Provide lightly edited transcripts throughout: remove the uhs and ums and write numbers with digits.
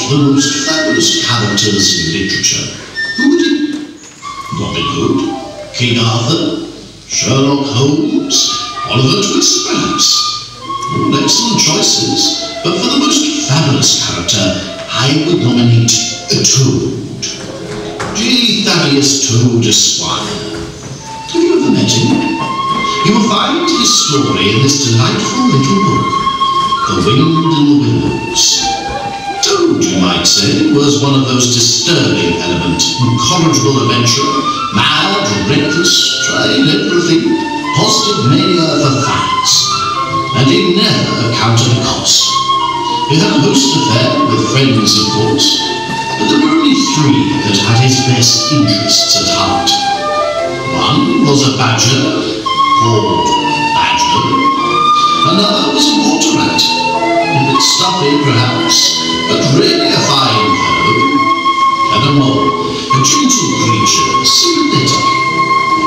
the most fabulous characters in literature. Who would it be? Robin Hood, King Arthur, Sherlock Holmes, Oliver Twist, perhaps. All excellent choices, but for the most fabulous character, I would nominate a Toad. G. Thaddeus Toad Esquire. Have you ever met him? You will find his story in this delightful little book, The Wind in the Willows. Toad, you might say, was one of those disturbing element, incorrigible adventurer, mad, reckless, trying everything, positive mania for facts, and he never counted a cost. He had a host affair with friends, of course, but there were only three that had his best interests at heart. One was a badger, called Badger. Another was a water rat, a bit stuffy perhaps, but really a fine fellow. And a mole, a gentle creature, sympathetic.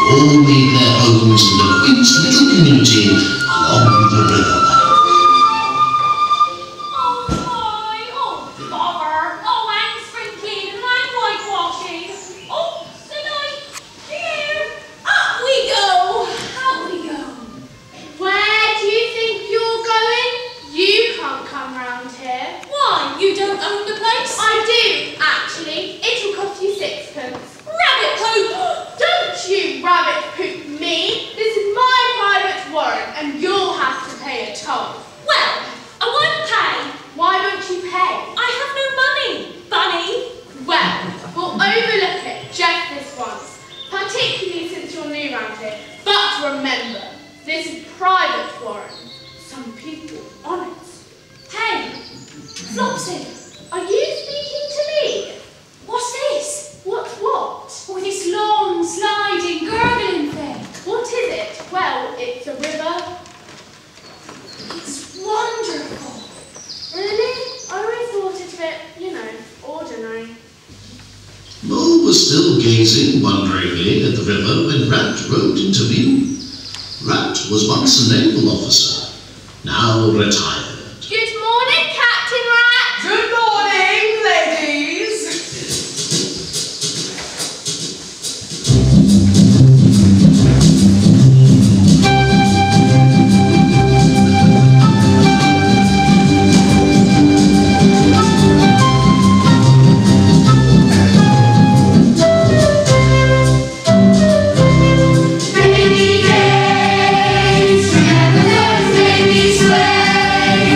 They all made their homes in the quaint little community along the river. Still gazing wonderingly at the river when Rat rode into view. Rat was once a naval officer, now retired. Good morning, Captain Rat! Good morning, ladies! Rainy days, travelers, baby sleigh.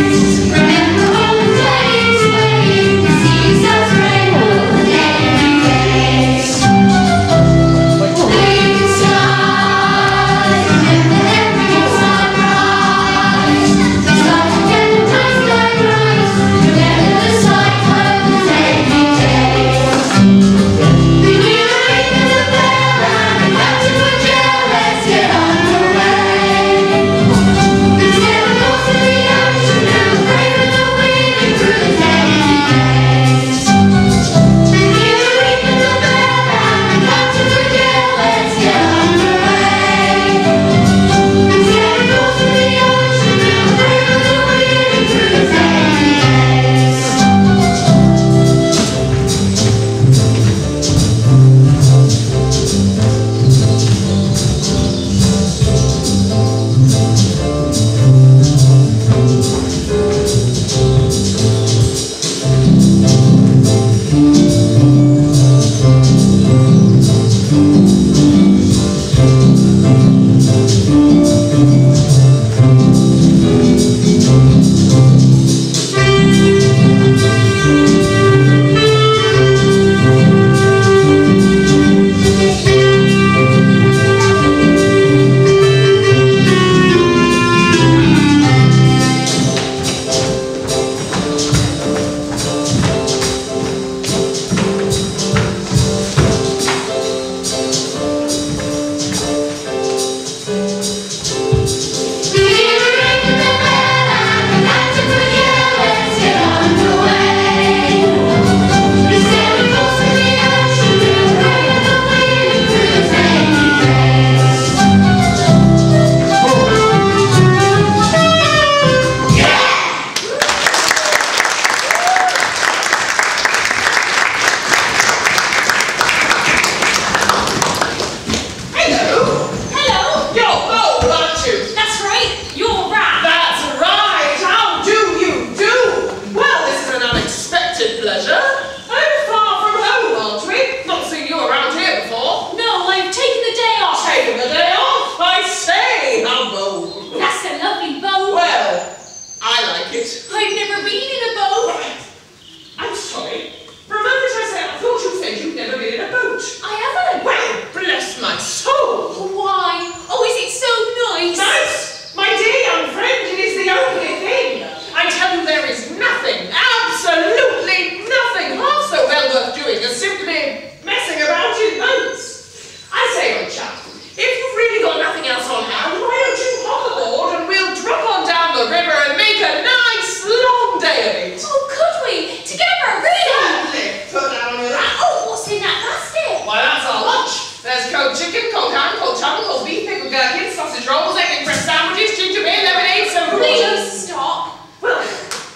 cold chicken, cold ham, cold tongue, cold beef, pickled gherkins, sausage rolls, egg and breast sandwiches, ginger beer, lemonade, soda water. Please stop. Well,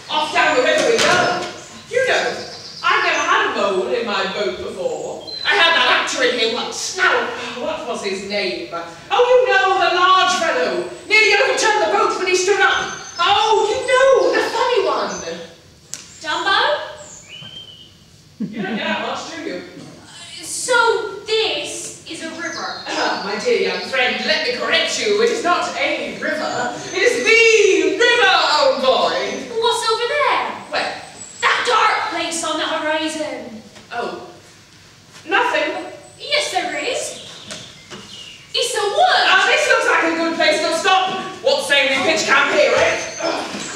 off down the river we go. You know, I've never had a mole in my boat before. I had that actor in here once. Now, what was his name? Oh, you know, the large fellow. Nearly overturned the boat when he stood up. Oh, you know, the funny one. Dumbo? You don't get out much, do you? So this is a river. My dear young friend, let me correct you. It is not a river. It is the river, old boy. What's over there? Where? That dark place on the horizon. Oh, nothing. Yes, there is. It's a wood. Ah, this looks like a good place to stop. What say we pitch camp here, eh?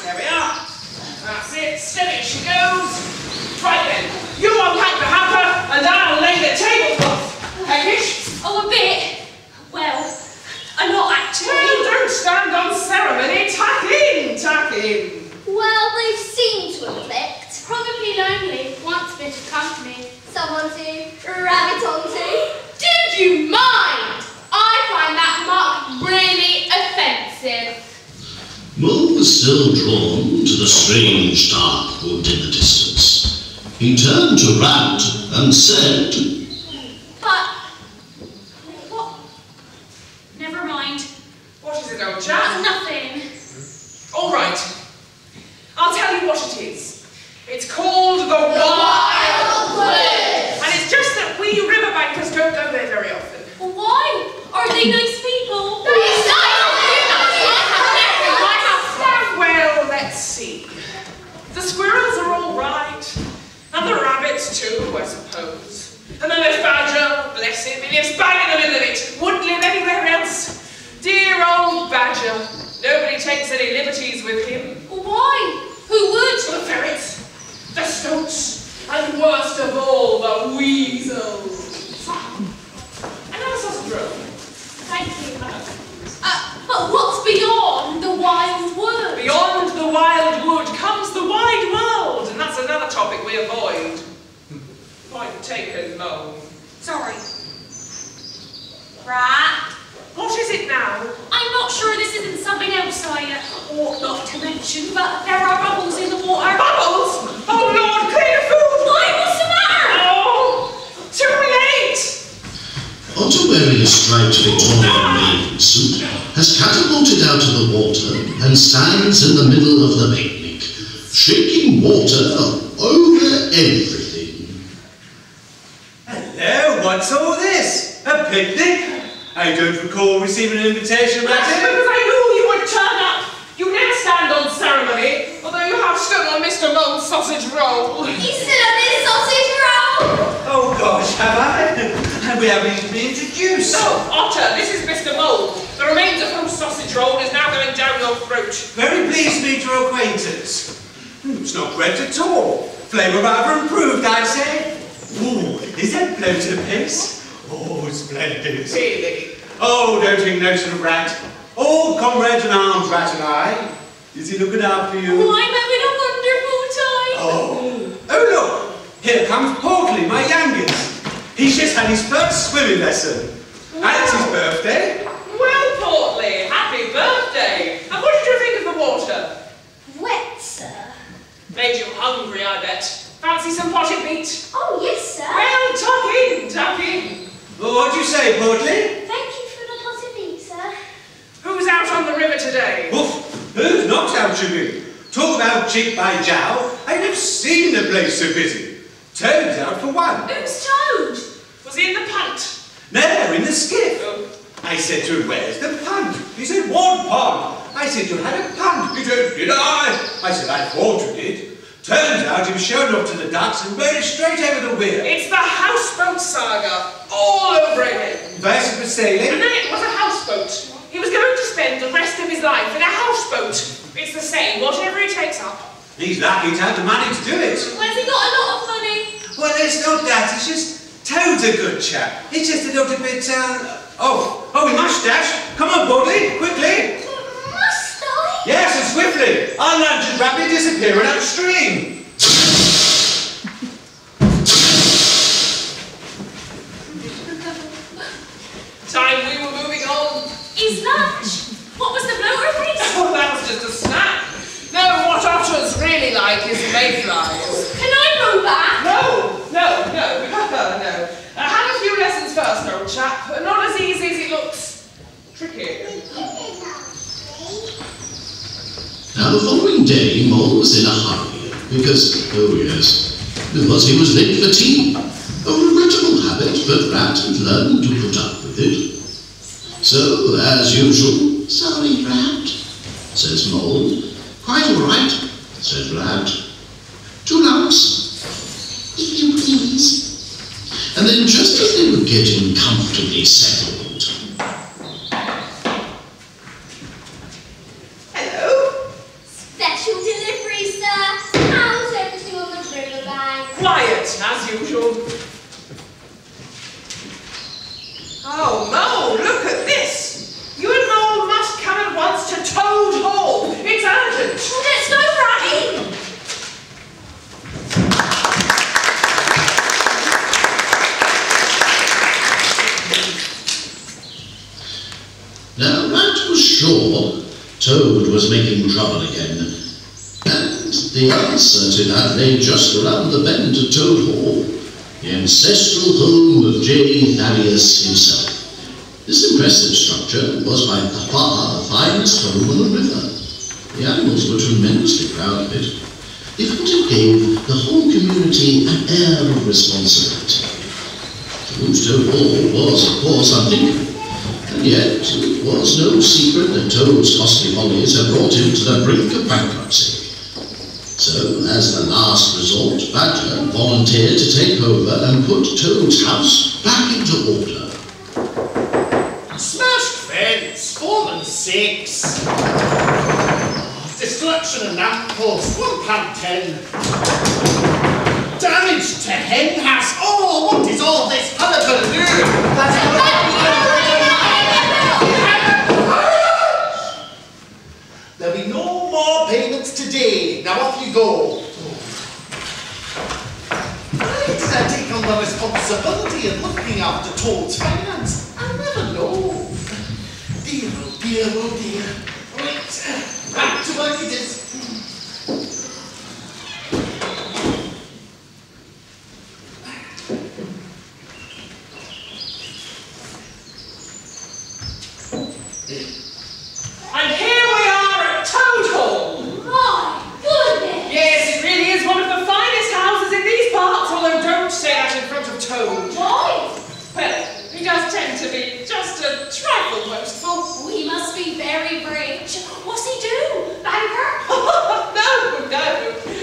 There we are. That's it. Steady she goes. Right then, you unpack the hamper and I'll lay the tablecloth. Peckish? Oh, a bit. Well, I'm not actually. Well, don't stand on ceremony. Tuck in, tuck in. Well, they've seemed to affect. Probably lonely. Wants a bit of company. Someone to rabbit onto. Did you mind? I find that mark really offensive. Mo was still drawn to the strange dark wood in the distance. He turned to Rat and said, But what? Never mind. What is it, old chap? Nothing. All right. I'll tell you what it is. It's called the Wild Wood. And it's just that we riverbankers don't go there very often. Why? Are they nice people? Well, let's see. The squirrels are all right. And the rabbits too, I suppose. And then there's Badger, bless him, he lives bang in the middle of it. Wouldn't live anywhere else. Dear old Badger. Nobody takes any liberties with him. Why? Who would? The ferrets, the stoats, and worst of all, the weasels. Another sausage roll. Thank you. But what's beyond the wild wood? Beyond the wild wood comes the wide world, and that's another topic we avoid. Point taken, Mo. Sorry. Rat. What is it now? I'm not sure this isn't something else I ought not to mention, but there are bubbles in the water. Bubbles? Oh Lord, clear food! Why? What's the matter? Oh, too late! Otter, wearing a striped Victorian maiden suit, has catapulted out of the water and stands in the middle of the picnic, shaking water over everything. Hello, what's all this? A picnic? I don't recall receiving an invitation about That's it. because I knew you would turn up. You never stand on ceremony, although you have stood on Mr. Mole's sausage roll. You stood on this sausage roll. Oh gosh, have I? We haven't even been introduced. So, Otter, this is Mr. Mole, the remains of whose sausage roll is now going down your throat. Very pleased to meet your acquaintance. It's not great at all. Flavour rather improved, I'd say. Ooh, is that bloater paste? Oh, splendid. Really? Oh, don't take notice of Rat. All comrades in arms, Rat and I. Is he looking after you? Oh, I'm having a wonderful time. Oh, look! Here comes Portly, my youngest. He's just had his first swimming lesson. And it's his birthday. Well, Portly, happy birthday. And what did you think of the water? Wet, sir. Made you hungry, I bet. Fancy some potted meat? Oh, yes, sir. Well, tuck in, tuck in. Well, what'd you say, Portly? Thank you for the potted meat, sir. Who's out on the river today? Oof, who's not out to be? Talk about cheek by jowl. I've never seen the place so busy. Toad's out for one. Who's Toad? Was he in the punt? No, in the skiff. Oh. I said to him, where's the punt? He said, what pond? I said, you had a punt. He said, did I? I said, I thought you did. Turns out he was shown off to the ducks and rode it straight over the weir. It's the houseboat saga, all over again. First it was sailing. And then it was a houseboat. He was going to spend the rest of his life in a houseboat. It's the same, whatever he takes up. He's lucky to have the money to do it. Has he got a lot of money? Well, it's not that. It's just Toad's a good chap. It's just a little bit, Oh, we must dash. Come on, Bodley, quickly. Must I? Yes, and swiftly. Our lunch is rapidly disappearing upstream. old chap, but not as easy as it looks. Tricky. Now the following day, Mole was in a hurry, because he was late for tea. A regrettable habit, but Rat had learned to put up with it. So, as usual, "Sorry, Rat," says Mole. "Quite all right," said Rat. "2 lumps, if you please." And then, just as they were getting comfortably settled, Hello. Special delivery, sir. How's everything on the riverbank? Quiet, as usual. Oh, Mole, look at this. You and Mole must come at once to Toad Hall. It's urgent. Let's go right in. now Rat was sure Toad was making trouble again, and the answer to that lay just around the bend to Toad Hall, the ancestral home of J. Thaddeus himself. This impressive structure was by far the finest home on the river. The animals were tremendously proud of it. They thought it gave the whole community an air of responsibility. To lose Toad Hall was, of course, unthinkable, and yet it was no secret that Toad's costly follies had brought him to the brink of bankruptcy. So, as the last resort, Badger volunteered to take over and put Toad's house back into order. Smashed fence, fallen 6. Destruction of lamp post, £1.10. Damage to hen house. Oh, what is all this hullabaloo? There'll be no more payments today. Now off you go. Why did I take on the responsibility of looking after Toad's finance? I'll never know. Dear, oh dear, oh dear. Right, back to work it is. And here we are at Toad Hall. My goodness! Yes, it really is one of the finest houses in these parts, although don't say that in front of Toad. Why? Well, he does tend to be just a trifle boastful. He must be very rich. What's he do? Banker? No,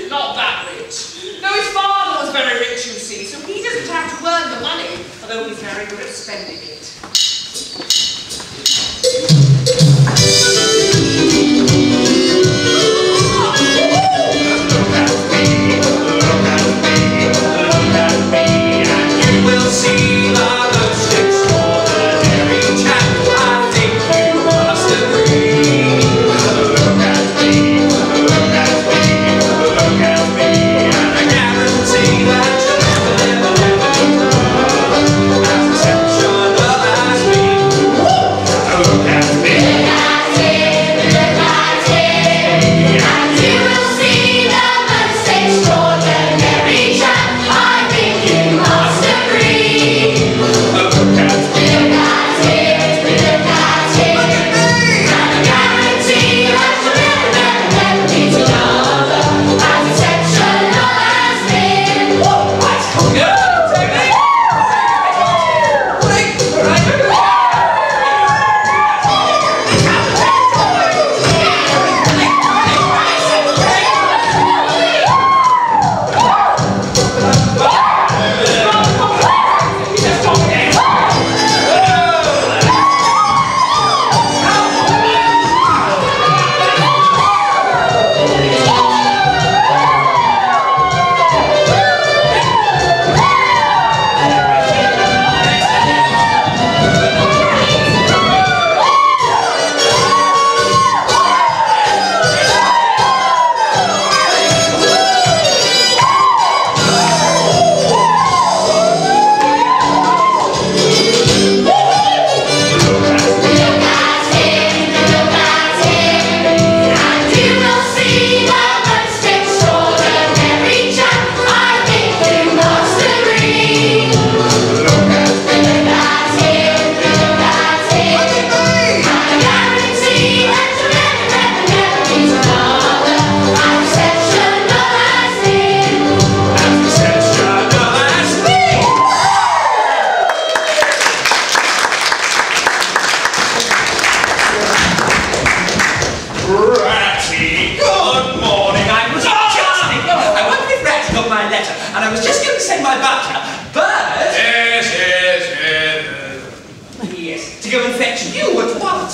not that rich. No, his father was very rich, you see, so he doesn't have to earn the money, although he's very good at spending it.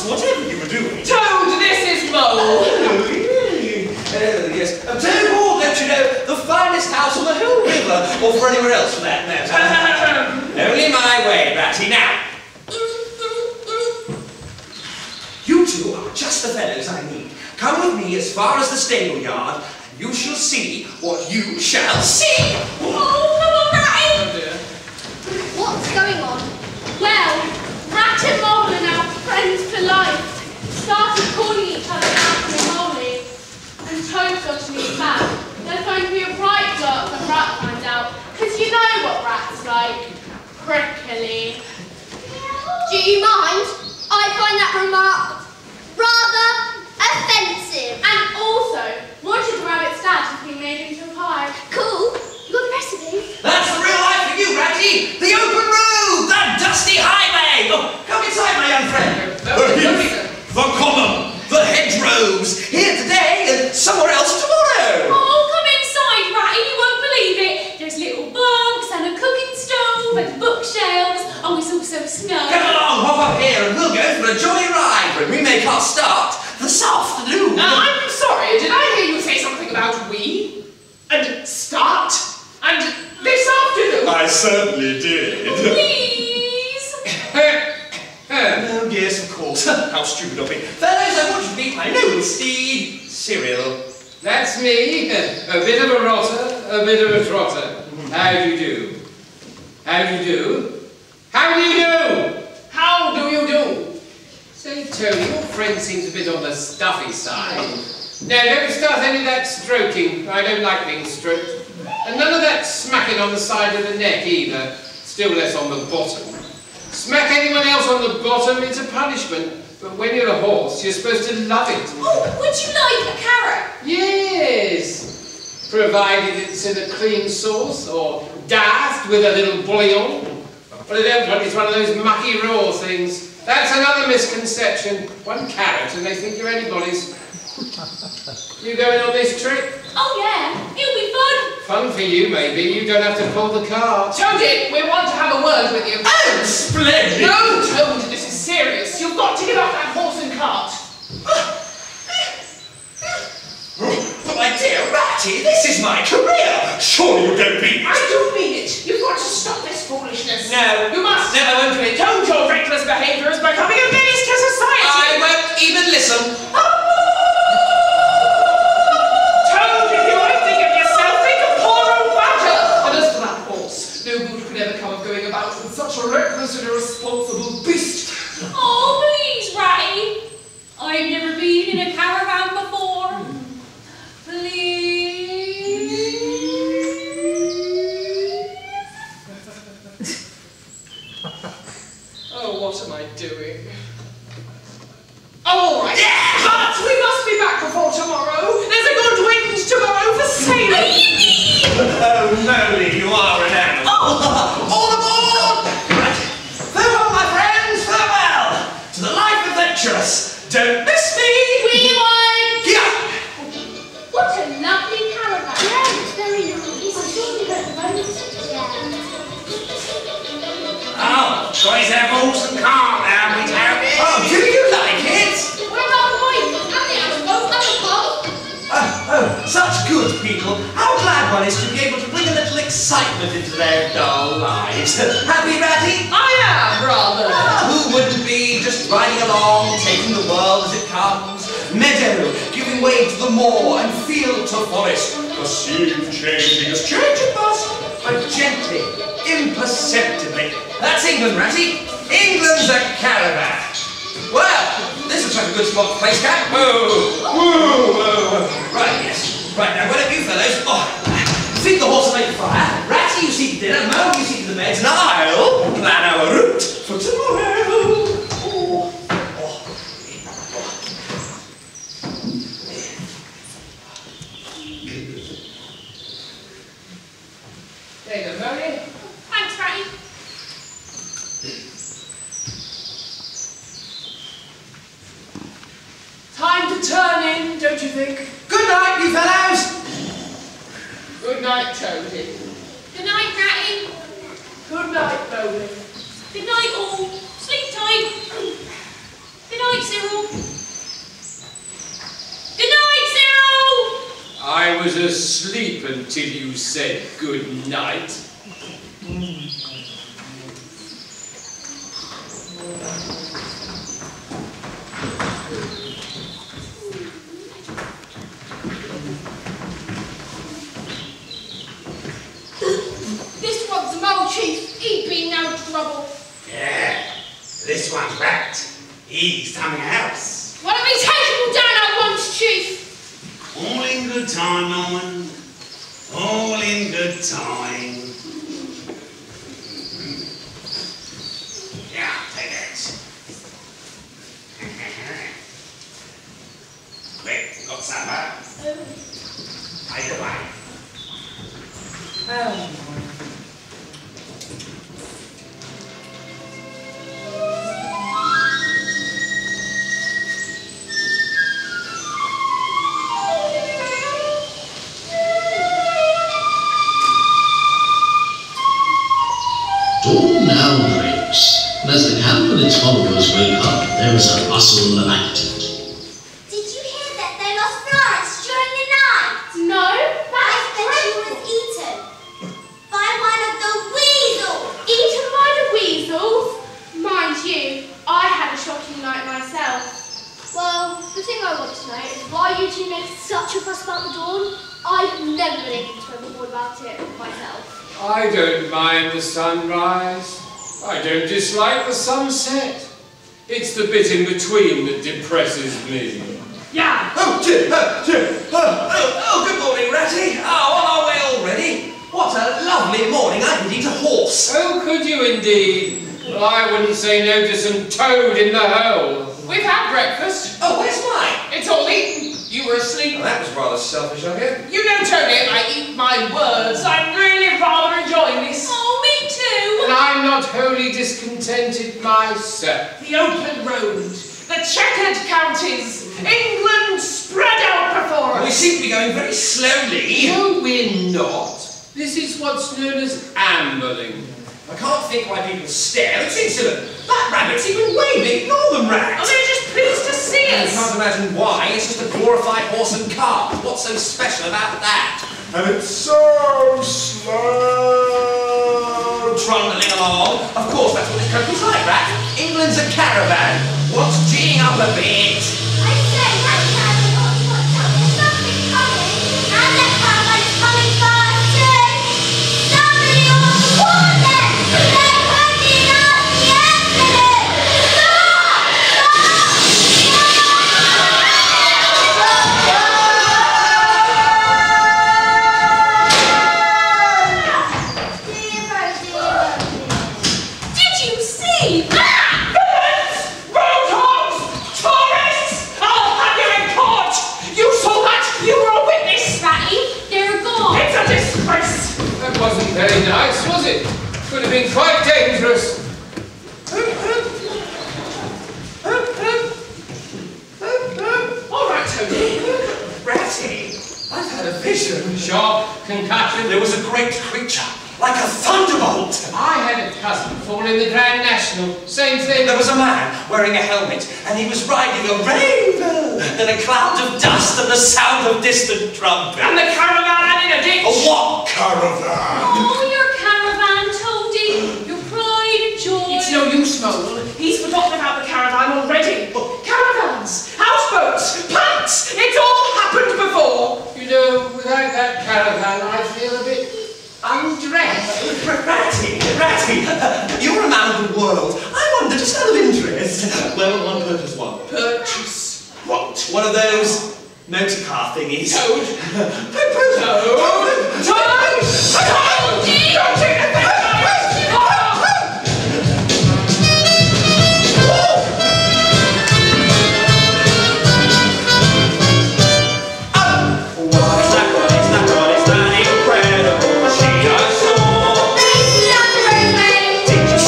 whatever you were doing. Toad, this is Mo. Oh, yes. Toad, don't you know, the finest house on the whole river, or for anywhere else for that matter. Only my way, Ratty. Now, you two are just the fellows I need. Come with me as far as the stable yard, and you shall see what you shall see. Oh, come on, Ratty! Oh dear. What's going on? Well, Rat and Mole are now friends for life. Started calling each other Rat and Molly. And Toad got to meet back. There's going to be a bright dark when Rat finds out. Because you know what Rat's like. Prickly. Do you mind? I find that remark rather offensive. And also, Roger the Rabbit's dad has been made into a pie. Cool. You got the recipe? That's the real life for you, Ratty! The open road! The dusty highway! Oh, come inside, my young friend. The common, the hedgerows, here today and somewhere else tomorrow. Oh, come inside, Ratty, you won't believe it. There's little bunks and a cooking stove and bookshelves. Oh, it's all so snug. Come along, hop up here and we'll go for a jolly ride when we make our start this afternoon. I'm sorry, did I hear you say something about we? And start? And this afternoon? I certainly did. Please. Oh, yes, of course. How stupid of me. Fellows, I want you to meet my noble steed, Cyril. That's me. A bit of a rotter, a bit of a trotter. How do you do? How do you do? How do you do? How do you do? Say, Tony, your friend seems a bit on the stuffy side. Now, don't start any of that stroking. I don't like being stroked. And none of that smacking on the side of the neck either. Still less on the bottom. Smack anyone else on the bottom, it's a punishment. But when you're a horse, you're supposed to love it. Oh, would you like a carrot? Yes. Provided it's in a cream sauce or dazzed with a little bouillon. But I don't want it's one of those mucky raw things. That's another misconception. One carrot and they think you're anybody's. You going on this trip? Oh, yeah. It'll be fun. Fun for you, maybe. You don't have to pull the cart. Toadie, we want to have a word with you. Oh, splendid! No, Toad, this is serious. You've got to get off that horse and cart. But my dear Ratty, this is my career. Surely you don't mean it. I do mean it. You've got to stop this foolishness. No. You must. No, I won't do it. Toad, your reckless behaviour is becoming a menace to society. I won't even listen. Toad, if you won't think of yourself, think of poor old Badger. And as for that horse, no good could ever come of going about with such a reckless and irresponsible beast. Oh, please, Ratty. I've never been in a caravan before. Please. Oh, what am I doing? Oh, all right. Yeah! But we must be back before tomorrow. There's a good wind tomorrow for sailing. Oh, Molly, you are an animal. Oh, all aboard! Right. Farewell, my friends, farewell! To the life adventurous. Don't miss me! We won't! Yeah. What a lovely caravan. Yeah, it's very nice. I'm sure we don't run it. Oh, boys have horse and cart now, we have it. Oh, do you like it? We're not going. And the animals and the pub. Oh, such good people. How glad one is to be able to bring a little excitement into their dull lives. Happy, Ratty? I am, rather. Who wouldn't be just riding along, taking the world as it comes? Meadow giving way to the moor and field to forest. The sea changing as change it must, but gently, imperceptibly. That's England, Ratty. England's a caravan. Well, this looks like a good spot for place camp. Whoa, whoa, whoa. Right, yes. Right, now, why don't you fellows feed the horse and make a fire. Ratty, you see to dinner. Mo, you see to the beds. And I'll plan our route for tomorrow. There you go, Mary. Thanks, Ratty. Time to turn in, don't you think? Good night, you fellows. Good night, Toadie. Good night, Ratty. Good night, Bowling. Good night, all. Sleep tight. Good night, Cyril. was asleep until you said good night. This one's a mole, Chief. He'd be no trouble. Yeah, this one's wrapped. He's something else. Why don't we take him down at once, Chief? All in good time, Norman. All in good time. Yeah, take it. Quick, got supper. Take it away. Dawn now breaks, and as the camp and its followers wake up, there is a bustle of activity. Did you hear that they lost Florence during the night? No, I that's bet she dreadful. was eaten by one of the weasels. Eaten by the weasels? Mind you, I had a shocking night myself. Well, the thing I want to know is why you two make such a fuss about the dawn. I've never been able to tell the boy about it myself. I don't mind the sunrise. I don't dislike the sunset. It's the bit in between that depresses me. Yeah. Oh, good morning, Ratty. Oh, on our way already? What a lovely morning. I could eat a horse. Oh, could you indeed? Well, I wouldn't say no to some toad in the hole. We've had breakfast. Oh, where's mine? It's all eaten. You were asleep. Well, that was rather selfish of you. You know, Tony, I eat my words. I'm really rather enjoying this. Oh, me too. And I'm not wholly discontented myself. The open road, the checkered counties, England spread out before We us. seem to be going very slowly. No, we're not. This is what's known as ambling. I can't think why people stare. It's insolent. That rabbit's even waving. Ignore them, rat. Oh, they're just pleased to see I us. can't imagine why. It's just a glorified horse and cart. What's so special about that? And it's so slow. Trundling along. Of course, that's what this country's like, rat. England's a caravan. What's geeing up a bit? I say, that caravan ought to watch out. There's something coming. And that caravan is coming fast too. Somebody ought to warn them. They're hurting us yesterday. Did you see? Roadhogs! Tourists! I'll have you in court! You saw that? You were a witness! Ratty, they're gone. It's a disgrace! That wasn't very nice, was it? Could have been quite dangerous. All right, Tony. Ratty, I've had a vision. Shock, concussion. There was a great creature, like a thunderbolt. I had a cousin fall in the Grand National. Same thing. There was a man wearing a helmet, and he was riding a rainbow, then a cloud of dust and the sound of distant trumpet. And the caravan in a ditch! A what caravan? Oh, your caravan, Toadie. Your pride and joy. It's no use, Mole. He's forgotten about the caravan already. Caravans, houseboats, punts, it's all happened before. You know, without that caravan, I feel a bit undressed. Ratty, you're a man of the world. I wonder, just out of interest, where will one purchase one? Purchase. What? One of those motor car thingies? Toad. Toad! Toad! Toad! Don't take the thing! It's that incredible machine I saw. Did you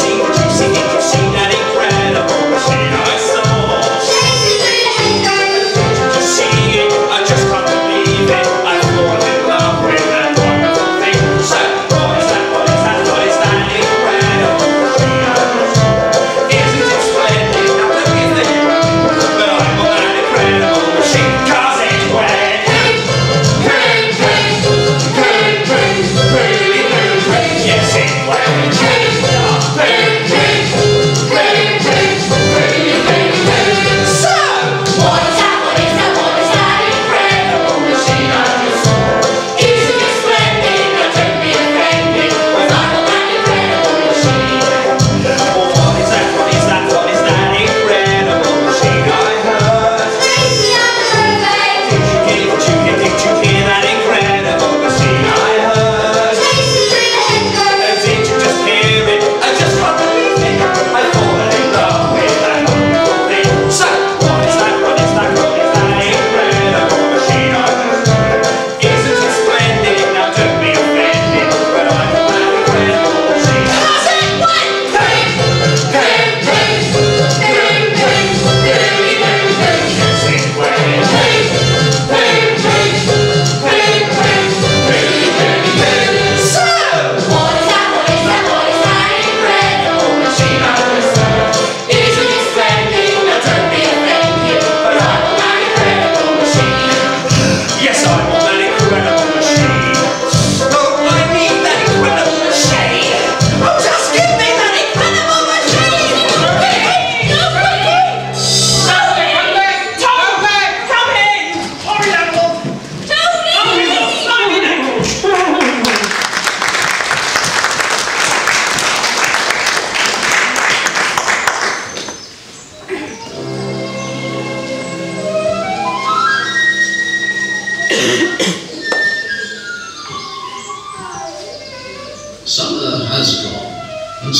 see that incredible machine I saw? Did you see it? I just can't believe it. I've fallen in love with that wonderful thing.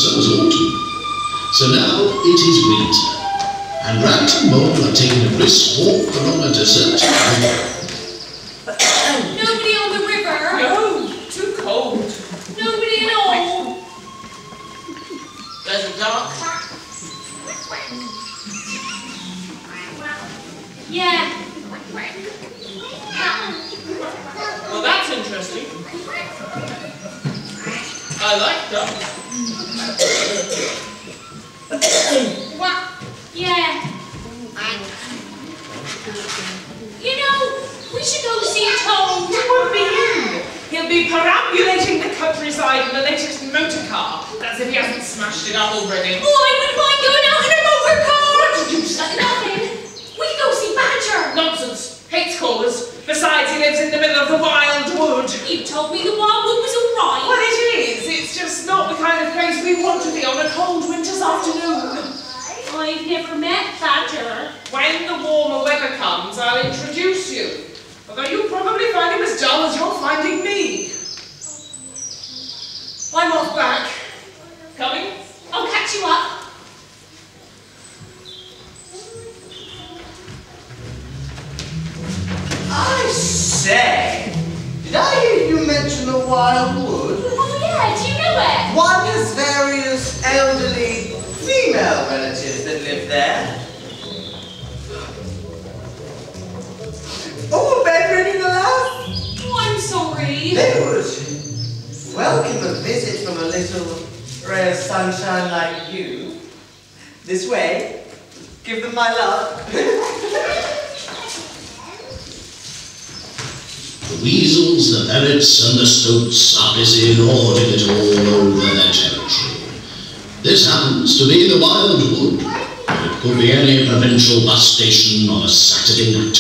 so was autumn. So now it is winter, and Rat and Mole are taking a brisk walk along a desert. Nobody on the river? No, too cold. Nobody at all? There's a dark track. Yeah. Well, that's interesting. I like ducks. Yeah. You know, we should go see Tom. He won't be in. He'll be perambulating the countryside in the latest motor car. That's if he hasn't smashed it up already. Oh, I wouldn't mind going out in a motor car. What did you say? Nothing. We can go see Badger. Nonsense. Hates callers. Besides, he lives in the middle of the wild wood. You told me the wildwood was alright. Well, it is. It's just not the kind of place we want to be on a cold winter's afternoon. I've never met Badger. When the warmer weather comes, I'll introduce you. Although you'll probably find him as dull as you're finding me. I'm off back. Coming? I'll catch you up. I say, did I hear you mention the wild wood? Oh yeah, do you know it? One has various elderly female relatives that live there. Oh, bedridden enough? Oh, I'm sorry. They would welcome a visit from a little ray of sunshine like you. This way. Give them my love. The weasels, the ferrets, and the stoats are busy lording it all over their territory. This happens to be the wild wood. It could be any provincial bus station on a Saturday night.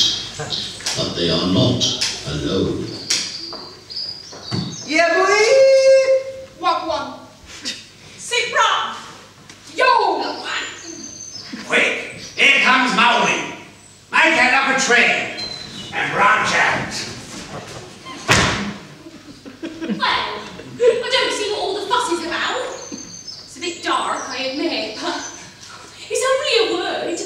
But they are not alone. Yeah, boy! What one? Sit round. Yo! Quick, here comes Mowley. Make it up a tree and branch out. Well, I don't see what all the fuss is about. It's a bit dark, I admit, but it's only a word.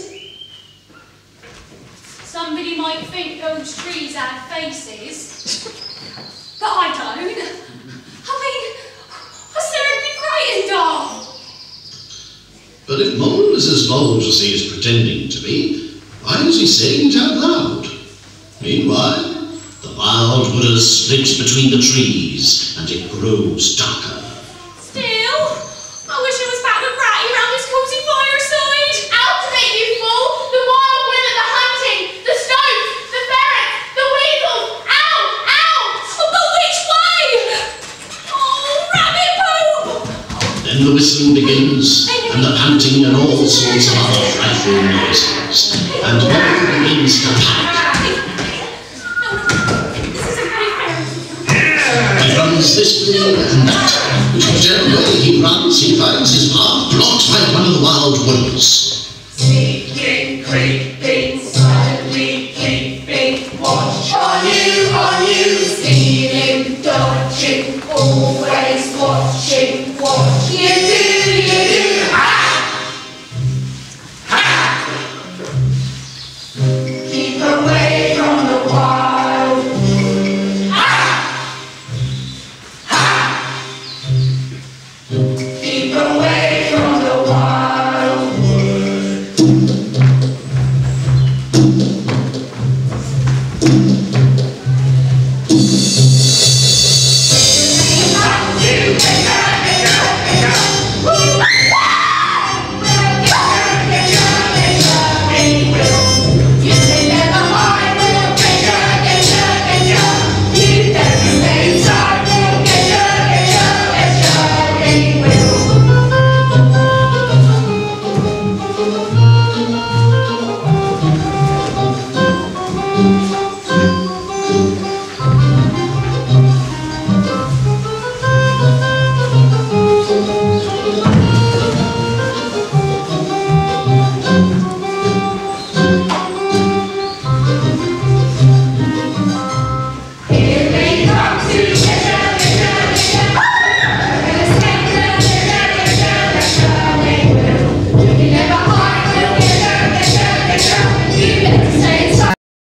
Somebody might think those trees have faces, but I don't. I mean, I stared at me frightened, doll. But if Mole is as bold as he is pretending to be, why is he saying it out loud? Meanwhile, the wild wood splits between the trees, and it grows darker. Still, I wish I was back with Ratty round this cozy fireside. Out of it, you fool! The wild wood and the hunting! The stoats! The ferrets! The weasels! Out! Out! Oh, but which way? Oh, rabbit poop! Then the whistling begins, and the panting and all sorts of other frightful noises, and Mole begins to panic. He runs this way and that, whichever way he runs, he finds his path